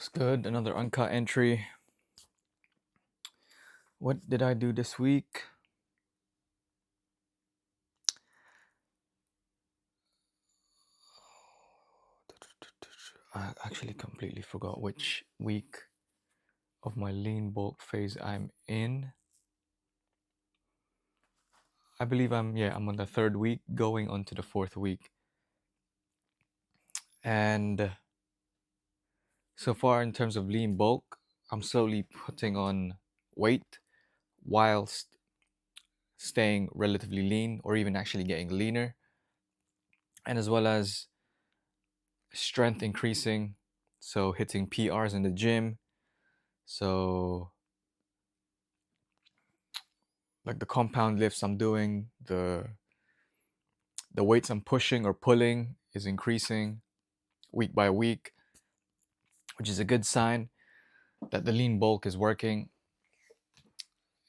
It's good. Another uncut entry. What did I do this week? I actually completely forgot which week of my lean bulk phase I'm in. I believe I'm on the third week, going on to the fourth week. And so far in terms of lean bulk, I'm slowly putting on weight whilst staying relatively lean or even actually getting leaner. And as well as strength increasing, so hitting PRs in the gym. So like the compound lifts I'm doing, the weights I'm pushing or pulling is increasing week by week, which is a good sign that the lean bulk is working.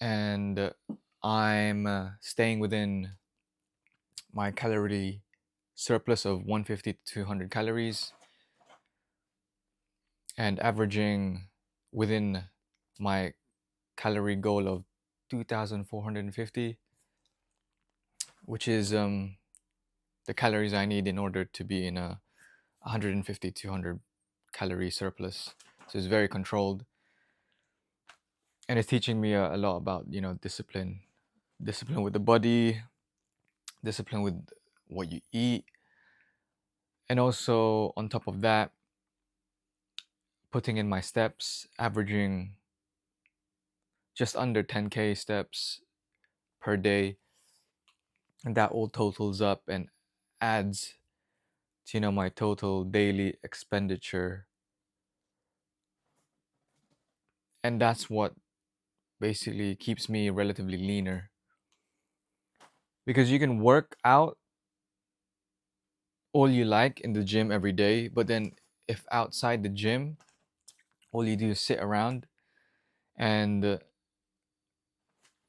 And I'm staying within my calorie surplus of 150 to 200 calories and averaging within my calorie goal of 2,450, which is the calories I need in order to be in a 150 200 calorie surplus. So it's very controlled, and it's teaching me a lot about discipline with the body, discipline with what you eat, and also on top of that, putting in my steps, averaging just under 10k steps per day, and that all totals up and adds to my total daily expenditure. And that's what basically keeps me relatively leaner, because you can work out all you like in the gym every day, but then if outside the gym all you do is sit around and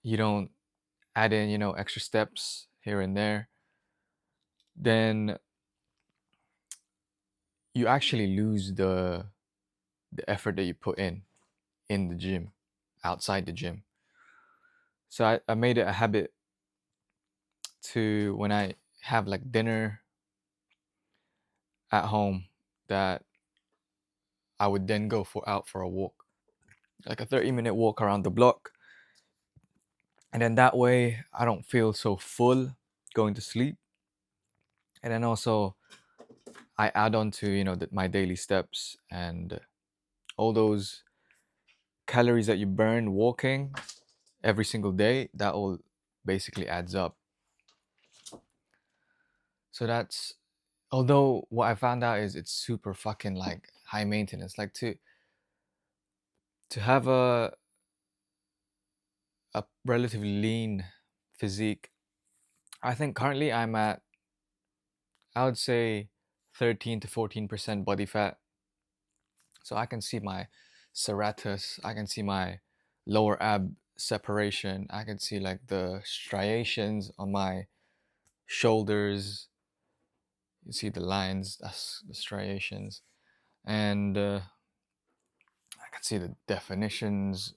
you don't add in extra steps here and there, then you actually lose the effort that you put in the gym, outside the gym. So I made it a habit to, when I have like dinner at home, that I would then go out for a walk, like a 30-minute walk around the block. And then that way I don't feel so full going to sleep. And then also I add on to my daily steps and all those calories that you burn walking every single day, that all basically adds up. So that's, although what I found out is it's super fucking like high maintenance, like to have a relatively lean physique. I think currently I'm at, I would say, 13 to 14% body fat. So I can see my serratus, I can see my lower ab separation, I can see like the striations on my shoulders. You see the lines, that's the striations. And I can see the definitions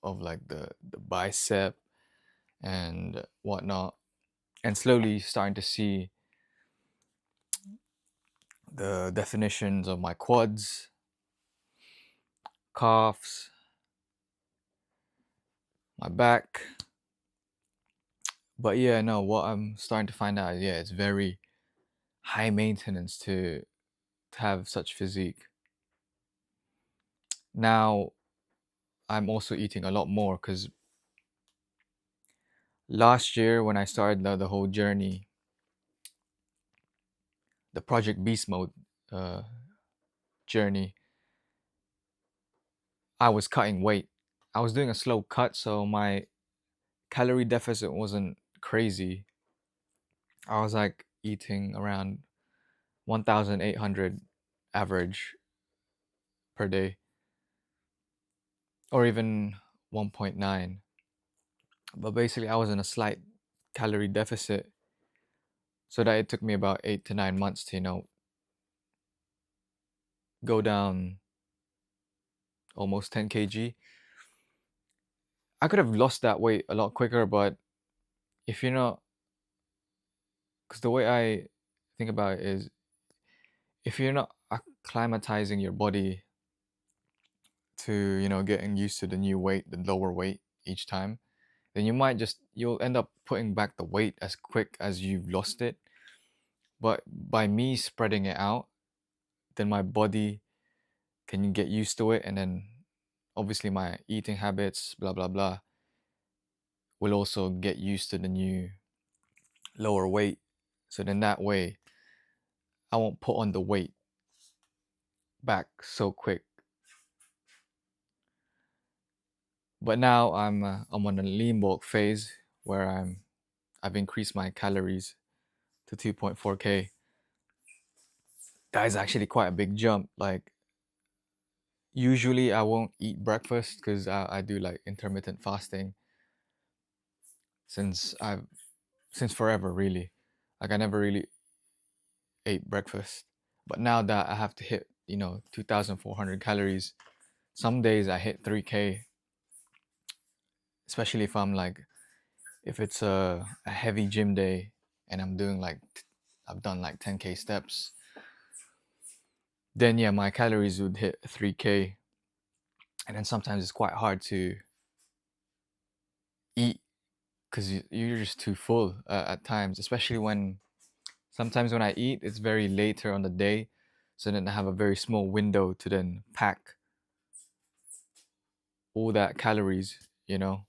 of like the bicep and whatnot. And slowly starting to see the definitions of my quads, calves, my back. But yeah, no, what I'm starting to find out is, yeah, it's very high maintenance to have such physique. Now, I'm also eating a lot more because last year when I started the whole journey, the Project Beast Mode uh, journey, I was cutting weight. I was doing a slow cut, so my calorie deficit wasn't crazy. I was like eating around 1,800 average per day, or even 1.9. But basically, I was in a slight calorie deficit, so that it took me about 8 to 9 months to go down almost 10 kg. I could have lost that weight a lot quicker, but if you're not, because the way I think about it is, if you're not acclimatizing your body to, getting used to the new weight, the lower weight each time, then you'll end up putting back the weight as quick as you've lost it. But by me spreading it out, then my body can get used to it, and then obviously my eating habits, blah blah blah, will also get used to the new lower weight. So then that way I won't put on the weight back so quick. But now I'm on a lean bulk phase where I've increased my calories to 2.4k. That is actually quite a big jump. Like, usually I won't eat breakfast because I do like intermittent fasting since I've since forever, really. Like, I never really ate breakfast. But now that I have to hit, 2,400 calories, some days I hit 3k, especially if it's a heavy gym day and I've done like 10k steps, then yeah, my calories would hit 3k. And then sometimes it's quite hard to eat because you're just too full at times, especially when sometimes when I eat, it's very later on the day. So then I have a very small window to then pack all that calories, you know.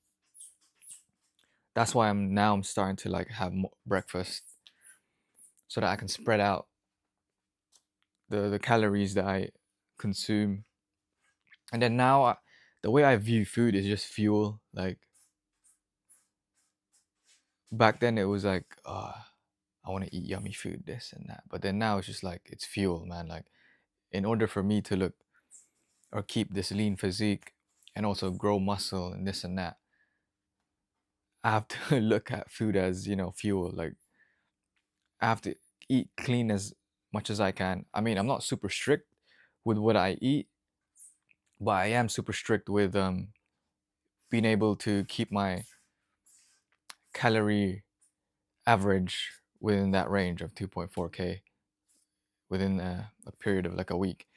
That's why I'm starting to like have breakfast so that I can spread out the calories that I consume. And then now the way I view food is just fuel. Like, back then it was like, I want to eat yummy food, this and that. But then now it's just like, it's fuel, man. Like, in order for me to look or keep this lean physique and also grow muscle and this and that, I have to look at food as, fuel. Like, I have to eat clean as much as I can. I mean, I'm not super strict with what I eat, but I am super strict with being able to keep my calorie average within that range of 2.4k within a period of like a week.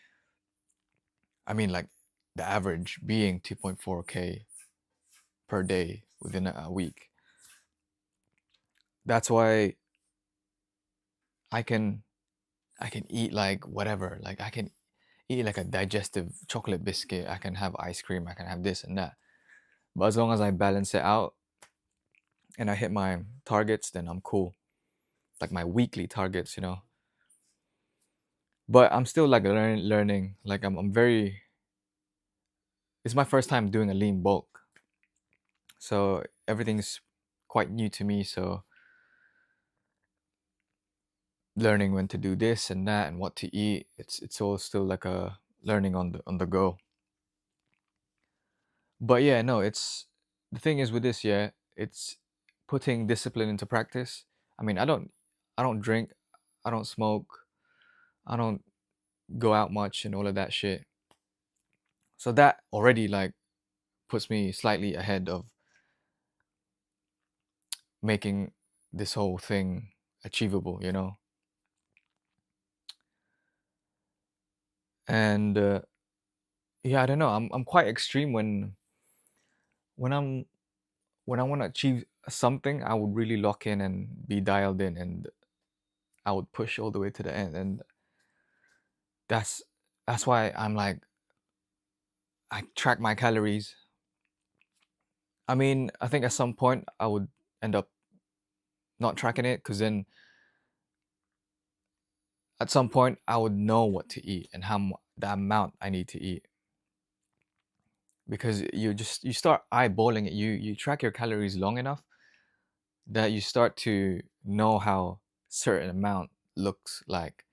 I mean, like, the average being 2.4k per day within a week. That's why I can eat like whatever. Like, I can eat like a digestive chocolate biscuit. I can have ice cream. I can have this and that. But as long as I balance it out and I hit my targets, then I'm cool. Like my weekly targets. But I'm still like learning. Like, I'm very. It's my first time doing a lean bulk, so everything's quite new to me. So learning when to do this and that and what to eat, it's all still like a learning on the go. But yeah, no, it's the thing is with this, yeah, it's putting discipline into practice. I mean, I don't drink, I don't smoke, I don't go out much and all of that shit. So that already like puts me slightly ahead of making this whole thing achievable. And yeah, I don't know. I'm quite extreme when I'm when I want to achieve something. I would really lock in and be dialed in, and I would push all the way to the end. And that's that's why I'm like, I track my calories. I mean, I think at some point I would end up not tracking it, because then at some point I would know what to eat and the amount I need to eat, because you start eyeballing it. You track your calories long enough that you start to know how certain amount looks like.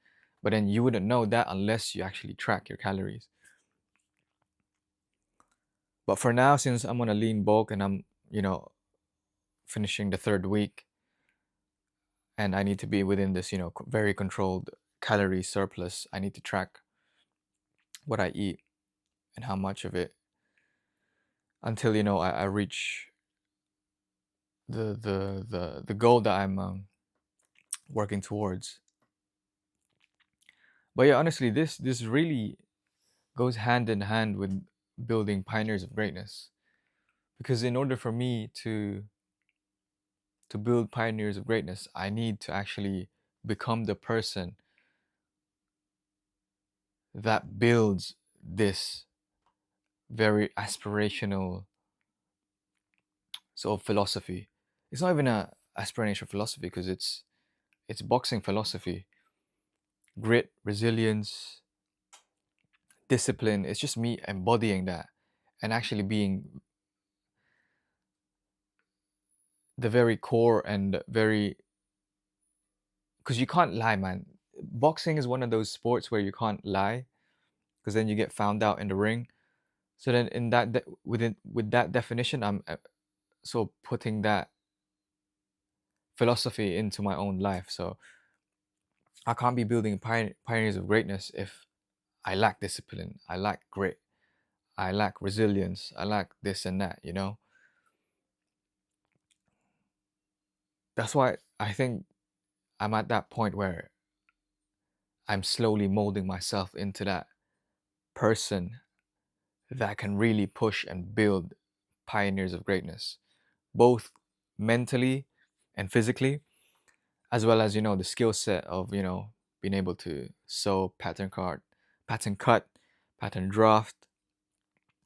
But then you wouldn't know that unless you actually track your calories. But for now, since I'm on a lean bulk and I'm, finishing the third week, and I need to be within this, very controlled calorie surplus, I need to track what I eat. and how much of it until I reach the goal that I'm working towards. But yeah, honestly, this really goes hand in hand with building pioneers of greatness. Because in order for me to build pioneers of greatness, I need to actually become the person that builds this very aspirational sort of philosophy. It's not even a aspirational philosophy because it's boxing philosophy. Grit, resilience, discipline. It's just me embodying that and actually being the very core and very, because you can't lie, man. Boxing is one of those sports where you can't lie because then you get found out in the ring. So then in within with that definition, I'm sort of putting that philosophy into my own life. So I can't be building pioneers of greatness if I lack discipline, I lack grit, I lack resilience, I lack this and that, you know? That's why I think I'm at that point where I'm slowly molding myself into that person that can really push and build pioneers of greatness, both mentally and physically, as well as, the skill set of, being able to sew, pattern cut, pattern draft,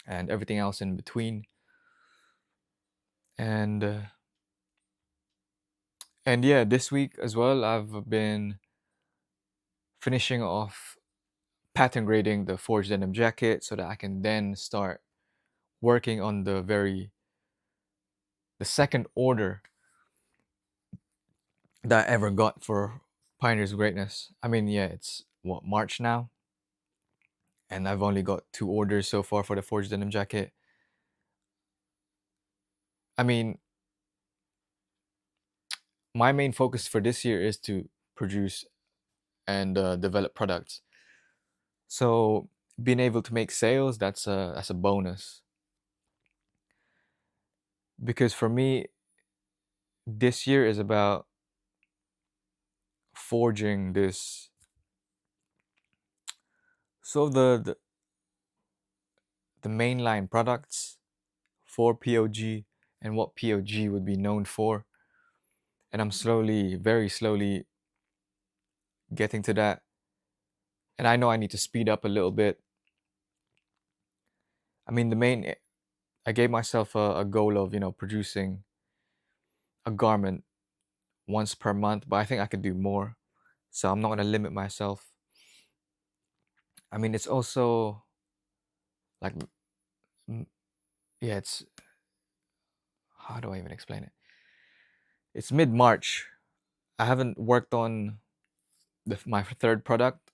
and everything else in between. And and yeah, this week as well, I've been finishing off pattern grading the Forge Denim Jacket so that I can then start working on the second order that I ever got for Pioneers of Greatness. I mean, yeah, it's what, March now, and I've only got 2 orders so far for the Forge Denim Jacket. I mean, my main focus for this year is to produce and develop products. So being able to make sales, that's a bonus. Because for me, this year is about forging this. So the mainline products for POG and what POG would be known for, and I'm slowly, very slowly, getting to that. And I know I need to speed up a little bit. I mean, I gave myself a goal of producing a garment once per month, but I think I could do more. So I'm not gonna limit myself. I mean, it's also like, yeah, it's, how do I even explain it? It's mid-March. I haven't worked on my third product.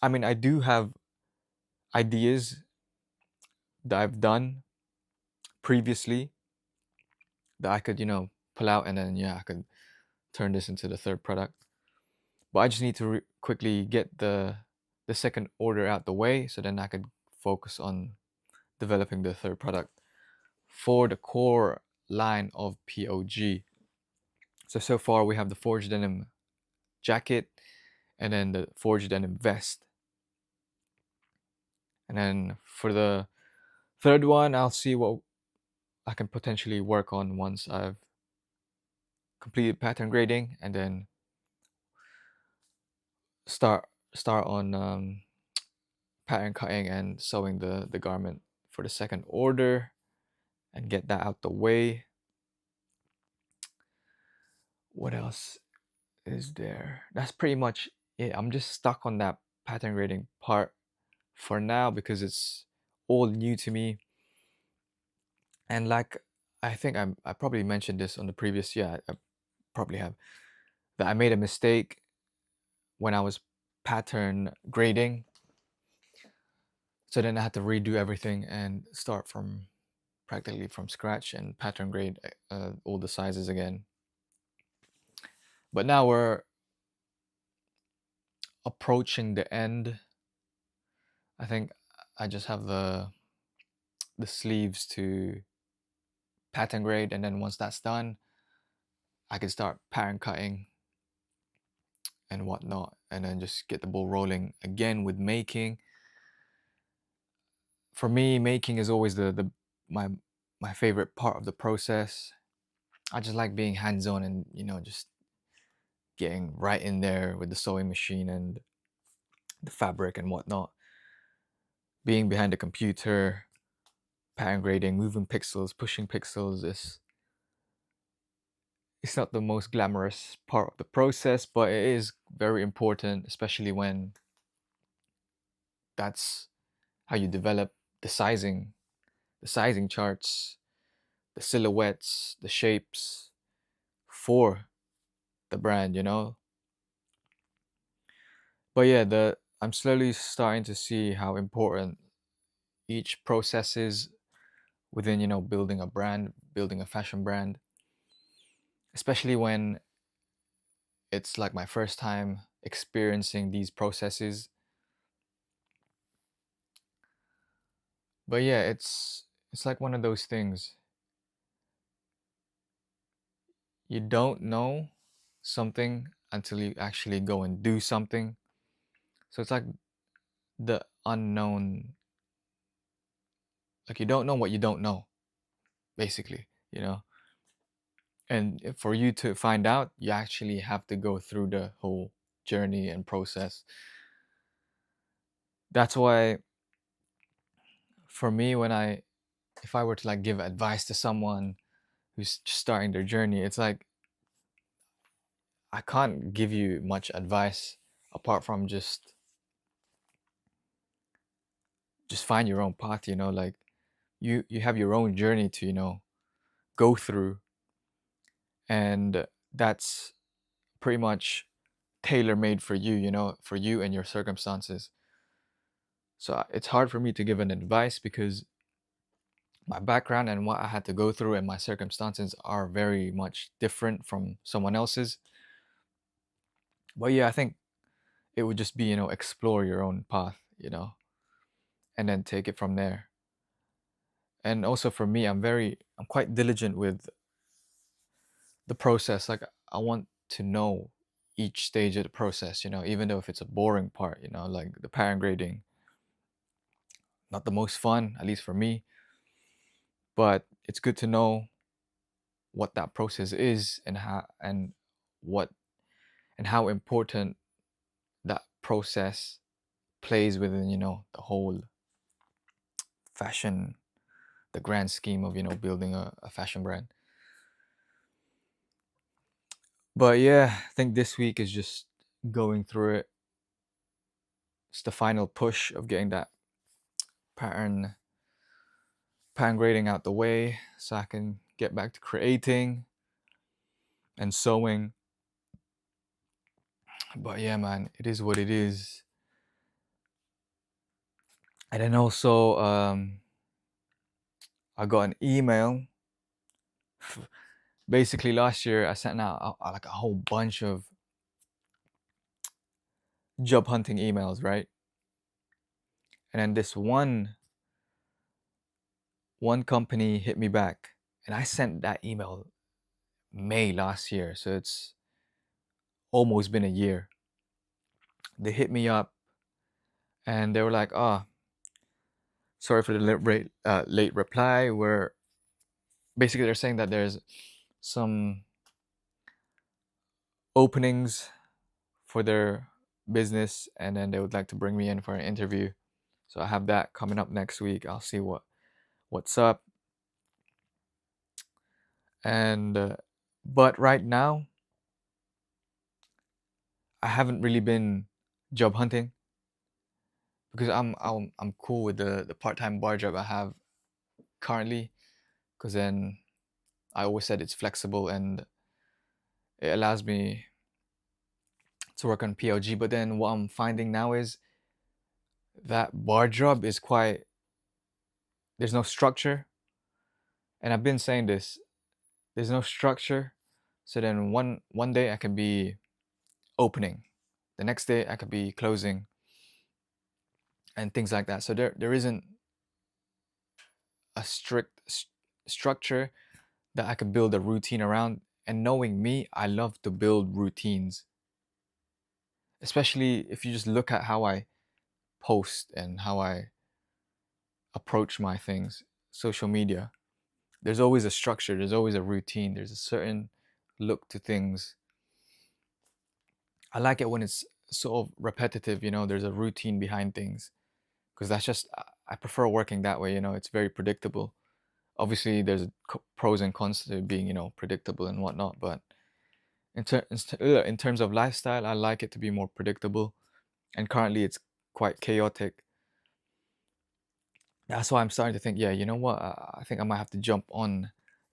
I mean, I do have ideas that I've done previously that I could, pull out, and then yeah, I could turn this into the third product. But I just need to quickly get the second order out the way, so then I could focus on developing the third product for the core line of POG. So far we have the Forge Denim Jacket and then the Forge Denim Vest. And then for the third one, I'll see what I can potentially work on once I've completed pattern grading, and then start on pattern cutting and sewing the garment for the second order and get that out the way. What else is there? That's pretty much it. I'm just stuck on that pattern grading part for now because it's all new to me. And like, I think I probably mentioned this on the previous, yeah, I probably have, that I made a mistake when I was pattern grading. So then I had to redo everything and start from practically from scratch and pattern grade all the sizes again. But now we're approaching the end. I think I just have the sleeves to pattern grade, and then once that's done, I can start pattern cutting and whatnot, and then just get the ball rolling again with making. For me, making is always the my my favorite part of the process. I just like being hands-on and just getting right in there with the sewing machine and the fabric and whatnot. Being behind the computer, pattern grading, moving pixels, pushing pixels is it's not the most glamorous part of the process, but it is very important, especially when that's how you develop the sizing charts, the silhouettes, the shapes for the brand. But yeah, the I'm slowly starting to see how important each process is within, building a brand, building a fashion brand, especially when it's like my first time experiencing these processes. But yeah, it's like one of those things. You don't know something until you actually go and do something. So it's like the unknown, like you don't know what you don't know, basically. And for you to find out, you actually have to go through the whole journey and process. That's why for me, if I were to like give advice to someone who's just starting their journey, it's like I can't give you much advice apart from just find your own path, like you have your own journey to, go through, and that's pretty much tailor made for you, for you and your circumstances. So it's hard for me to give an advice because my background and what I had to go through and my circumstances are very much different from someone else's. But yeah, I think it would just be, explore your own path, and then take it from there. And also for me, I'm quite diligent with the process. Like I want to know each stage of the process, even though if it's a boring part, like the parent grading, not the most fun, at least for me, but it's good to know what that process is what and how important that process plays within, the whole fashion, the grand scheme of, building a fashion brand. But yeah, I think this week is just going through it. It's the final push of getting that pattern grading out the way so I can get back to creating and sewing. But yeah, man, it is what it is. And then also, I got an email. Basically, last year I sent out like a whole bunch of job hunting emails, right? And then this one company hit me back, and I sent that email May last year, so it's almost been a year. They hit me up, and they were like, "Oh, sorry for the late reply." Where basically they're saying that there's some openings for their business, and then they would like to bring me in for an interview. So I have that coming up next week. I'll see what's up. And but right now, I haven't really been job hunting because I'm cool with the part-time bar job I have currently, because then I always said it's flexible and it allows me to work on PLG. But then what I'm finding now is that bar job is quite, there's no structure. And I've been saying this, there's no structure. So then one day I can be opening, the next day I could be closing, and things like that. So there isn't a structure that I could build a routine around. And knowing me, I love to build routines, especially if you just look at how I post and how I approach my things, social media. There's always a structure, there's always a routine, there's a certain look to things. I like it when it's sort of repetitive, there's a routine behind things, because that's just, I prefer working that way, it's very predictable. Obviously, there's pros and cons to being, predictable and whatnot, but in terms of lifestyle, I like it to be more predictable, and currently it's quite chaotic. That's why I'm starting to think, yeah, you know what? I think I might have to jump on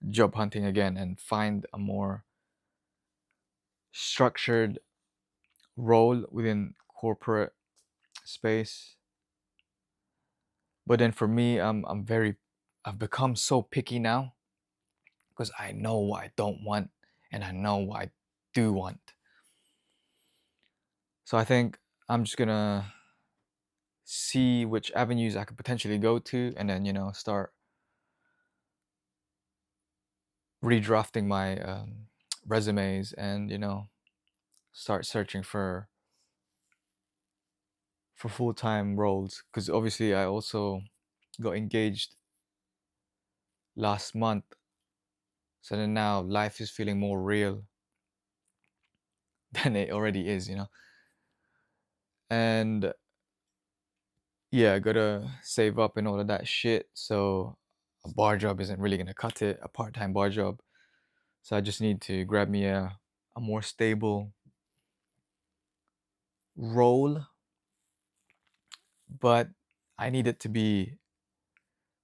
job hunting again and find a more structured role within corporate space. But then for me, I've become so picky now because I know what I don't want and I know what I do want. So I think I'm just gonna see which avenues I could potentially go to, and then start redrafting my resumes, and start searching for full-time roles, because obviously I also got engaged last month, so then now life is feeling more real than it already is, and yeah, I gotta save up and all of that shit. So a bar job isn't really gonna cut it, a part-time bar job. So I just need to grab me a more stable role, but I need it to be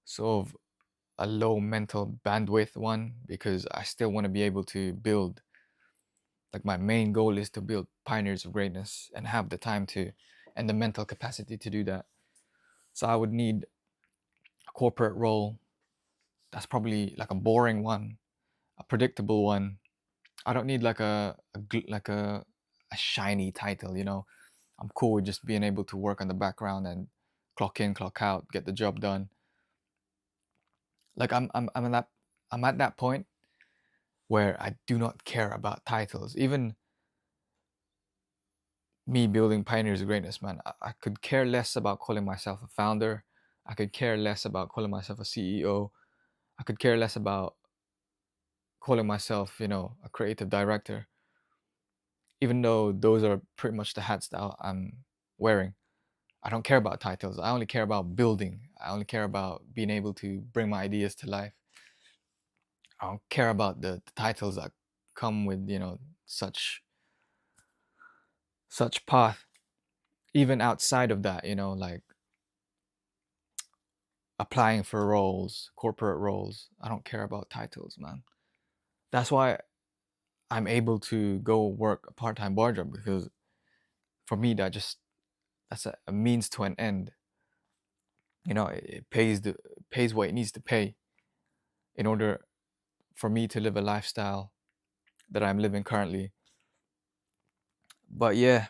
sort of a low mental bandwidth one, because I still want to be able to build. Like, my main goal is to build pioneers of greatness and have the time to, and the mental capacity to do that. So I would need a corporate role that's probably like a boring one, a predictable one. I don't need like like a shiny title, I'm cool with just being able to work on the background and clock in, clock out, get the job done. Like, I'm at that point where I do not care about titles. Even me building pioneers of greatness, man, I could care less about calling myself a founder. I could care less about calling myself a CEO. I could care less about calling myself, a creative director, even though those are pretty much the hats that I'm wearing. I don't care about titles. I only care about building. I only care about being able to bring my ideas to life. I don't care about the titles that come with, such path. Even outside of that, like applying for roles, corporate roles. I don't care about titles, man. That's why I'm able to go work a part-time bar job, because for me that's a means to an end. It pays what it needs to pay in order for me to live a lifestyle that I'm living currently. But yeah,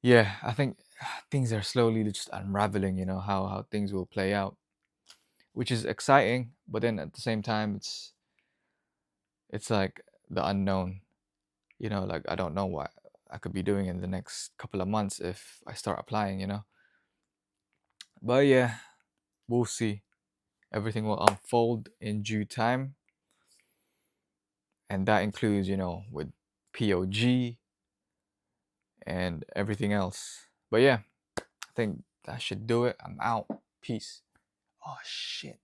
I think things are slowly just unraveling, how things will play out, which is exciting, but then at the same time it's like the unknown. Like, I don't know what I could be doing in the next couple of months if I start applying. But yeah, we'll see. Everything will unfold in due time, and that includes, with POG and everything else. But yeah, I think that should do it. I'm out. Peace. Oh shit.